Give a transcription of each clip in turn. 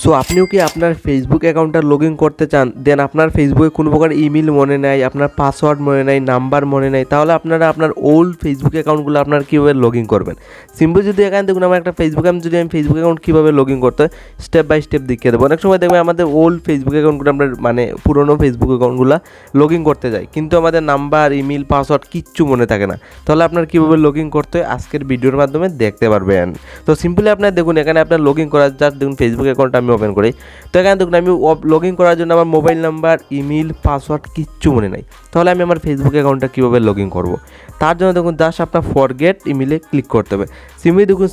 So আপনিও কি আপনার ফেসবুক অ্যাকাউন্টটা লগ ইন করতে চান, দেন আপনার ফেসবুকে কোনো প্রকার ইমেল মনে নাই, আপনার পাসওয়ার্ড মনে নাই, নাম্বার মনে নাই, তাহলে আপনারা আপনার ওল্ড ফেসবুক অ্যাকাউন্টগুলো আপনার কীভাবে লগ ইন করবেন। সিম্পল যদি এখানে দেখুন আমার একটা ফেসবুক ফেসবুক অ্যাকাউন্ট কীভাবে লগ ইন করতে হয় স্টেপ বাই স্টেপ দেখিয়ে দেবো। অনেক সময় দেখবেন আমাদের ওল্ড ফেসবুক অ্যাকাউন্টগুলো আমরা পুরোনো ফেসবুক অ্যাকাউন্টগুলো লগ ইন করতে যাই, কিন্তু আমাদের নাম্বার, ইমেল, পাসওয়ার্ড কিচ্ছু মনে থাকে না। তাহলে আপনার কীভাবে লগ ইন করতে হয় আজকের ভিডিওর মাধ্যমে দেখতে পারবেন। তো সিম্পলি আপনার দেখুন এখানে আপনার লগ ইন করার জাস্ট দেখুন ফেসবুক অ্যাকাউন্টটা আমি ওপেন করি। তো এখানে দেখুন আমি লগ ইন করার জন্য আমার মোবাইল নাম্বার, ইমেল, পাসওয়ার্ড কিচ্ছু মনে নাই। তাহলে আমি আমার ফেসবুক অ্যাকাউন্টটা কীভাবে লগ ইন করবো, তার জন্য দেখুন জাস্ট আপনার ফরগেট ইমেলে ক্লিক করতে হবে।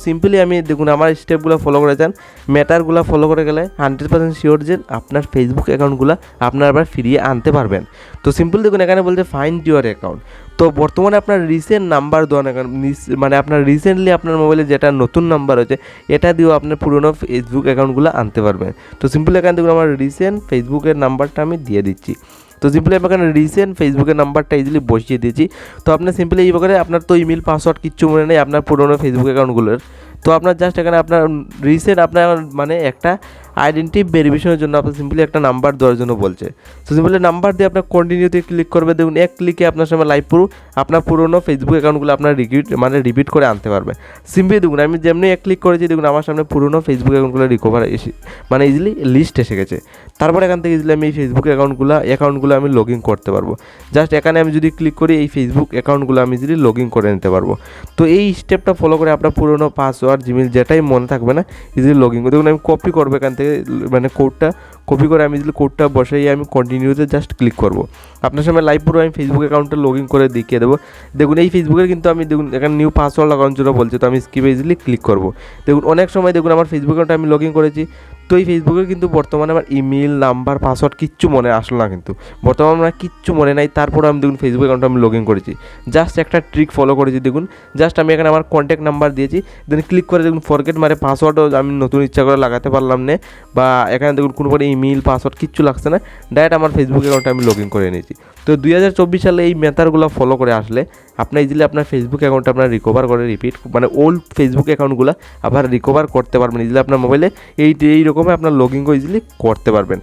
সিম্পলি আমি দেখুন আমার স্টেপগুলো ফলো করে যান, ম্যাটারগুলো ফলো করে গেলে 100% শিওর যে আপনার ফেসবুক অ্যাকাউন্টগুলো আপনার আবার ফিরিয়ে আনতে পারবেন। তো সিম্পল দেখুন এখানে বলছে ফাইন্ড ইউর অ্যাকাউন্ট। তো বর্তমানে আপনার রিসেন্ট নাম্বার দেওয়া আপনার রিসেন্টলি আপনার মোবাইলে যেটা নতুন নাম্বার হচ্ছে এটা দিয়েও আপনার পুরোনো ফেসবুক অ্যাকাউন্টগুলো আনতে পারবেন। তো সিম্পলি এখানে দেখুন আমার রিসেন্ট ফেসবুকের নাম্বারটা আমি দিয়ে দিচ্ছি। তো সিম্পলি আমি এখানে রিসেন্ট ফেসবুকের নাম্বারটা ইজিলি বসিয়ে দিয়েছি। তো আপনার সিম্পলি এই প্রকারে আপনার তো ইমেল, পাসওয়ার্ড কিচ্ছু মনে নেই আপনার পুরোনো ফেসবুক অ্যাকাউন্টগুলোর। তো আপনার জাস্ট এখানে আপনার রিসেন্ট আপনার একটা আইডেন্টি ভেরিফিকেশনের জন্য আপনার সিম্পলি একটা নাম্বার দেওয়ার জন্য বলছে। তো সিম্পলি নাম্বার দিয়ে আপনার কন্টিনিউতে ক্লিক করবে। দেখুন এক ক্লিকে আপনার সময় লাইভ প্রুফ আপনার পুরোনো ফেসবুক অ্যাকাউন্টগুলো আপনার রিপিট করে আনতে পারবে। সিম্পলি দেখুন আমি যেমনি এক ক্লিক করেছি দেখুন আমার সামনে পুরোনো ফেসবুক অ্যাকাউন্টগুলো রিকভার ইজিলি লিস্ট এসে গেছে। তারপর এখান থেকে ইজিলি আমি এই ফেসবুক অ্যাকাউন্টগুলো আমি লগ ইন করতে পারবো। জাস্ট এখানে আমি যদি ক্লিক করি এই ফেসবুক অ্যাকাউন্টগুলো আমি ইজিলি লগ ইন করে নিতে পারবো। তো এই স্টেপটা ফলো করে আপনার পুরোনো পাসওয়ার্ড, জিমেল যেটাই মনে থাকবে না ইজিলি লগ ইন করে দেখুন আমি কপি করবো এখান থেকে কোডটা কপি করে আমি ইজিলি কোডটা বসাই আমি কন্টিনিউতে জাস্ট ক্লিক করবো। আপনার সামনে লাইভ পুরো আমি ফেসবুক অ্যাকাউন্টটা লগ ইন করে দেখিয়ে দেবো। দেখুন এই ফেসবুকের কিন্তু আমি দেখুন এখানে নিউ পাসওয়ার্ড লাগানোর জন্য বলছে, তো আমি স্কিপে ইজিলি ক্লিক করবো। দেখুন অনেক সময় দেখুন আমার ফেসবুক অ্যাকাউন্টে আমি লগ ইন করেছি, তো এই ফেসবুকের কিন্তু বর্তমানে আমার ইমেল, নাম্বার, পাসওয়ার্ড কিচ্ছু মনে আসলো না, কিন্তু বর্তমানে আমার কিচ্ছু মনে নাই। তারপরে আমি দেখুন ফেসবুক অ্যাকাউন্টে আমি লগ ইন করেছি, জাস্ট একটা ট্রিক ফলো করেছি। দেখুন জাস্ট আমি এখানে আমার কন্ট্যাক্ট নাম্বার দিয়েছি, দেন ক্লিক করে দেখুন ফরগেট পাসওয়ার্ডও আমি নতুন ইচ্ছা করে লাগাতে পারলাম না, বা এখানে দেখুন কোনো ইমেল, পাসওয়ার্ড কিচ্ছু লাগছে না, ডাইরেক্ট আমার ফেসবুক অ্যাকাউন্টে আমি লগ ইন করে নিয়েছি। তো 2024 সালে এই মেথডগুলো ফলো করে আসলে আপনার ইজিলি আপনার ফেসবুক অ্যাকাউন্টটা আপনার রিকভার করে ওল্ড ফেসবুক অ্যাকাউন্টগুলো আবার রিকভার করতে পারবেন ইজিলি আপনার মোবাইলে। এইরকমই আপনার লগ ইন করে ইজিলি করতে পারবেন।